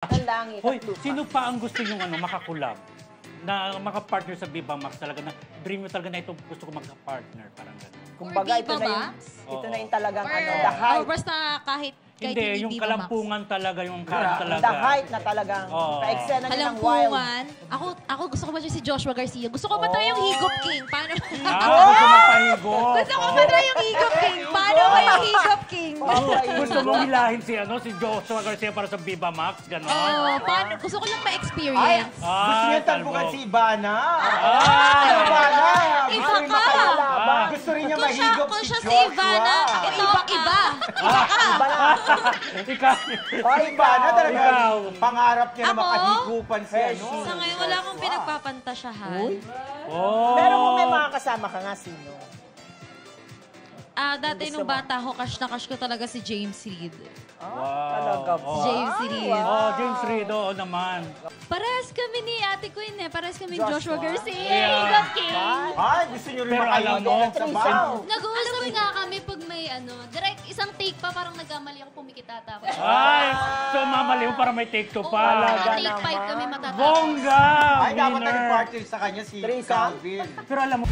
Ang langit. Hoy, sino pa ang gusto yung makakulab? Na makapartner sa Viva Max talaga na dream mo talaga na ito gusto ko magka-partner parang gano'n. Kumbaga, ito Viva na yung, Max? ito na yung talagang Or, the height. basta kahit Hindi, yung Viva Max. kalampungan talaga, yung talaga. The height na talagang pa-eksena niya ng wild. Kalampungan. Ako gusto ko ba siya si Joshua Garcia? Gusto ko matry yung Higop King. Paano? Gusto magpahigop. Gusto ko matry yung Higop King. Paano ba yung Higop King? Gusto mong hilahin si Joshua Garcia para sa Viva Max, gano'n? Paano? Gusto ko lang ma-experience. Gusto niya talbukan si Ivana. Iba Gusto rin ka. makalaban. Gusto rin niya mahigop Kung si siya si Joshua. Ivana, ito iba. Iba ka. Ikaw. Ivana talaga. Ikaw. Pangarap niya na Ako? makahigupan si ano. Sa ngayon, wala akong pinagpapantasyahan. Pero kung may mga kasama ka nga, sino? Dati nung bata ako, crush na crush ko talaga si James Reid. Talaga po. Si James Reid. James Reid, oo naman. Parehas kami ni Ate Queen eh. Parehas kami ni Joshua Garcia. Yeah. Higop King. Ay, gusto niyo rin Pero alam mo, makahigop sa baw. Nag-uusap nga kami pag may direct isang take pa parang nagkamali ako pumikita tapos. Ay, so mamali mo para may take two pa. Talaga Take 5 naman. kami matatapos. Bongga! Ay, dapat Winner. nag-partner sa kanya si Threesome? Calvin. Pero alam mo,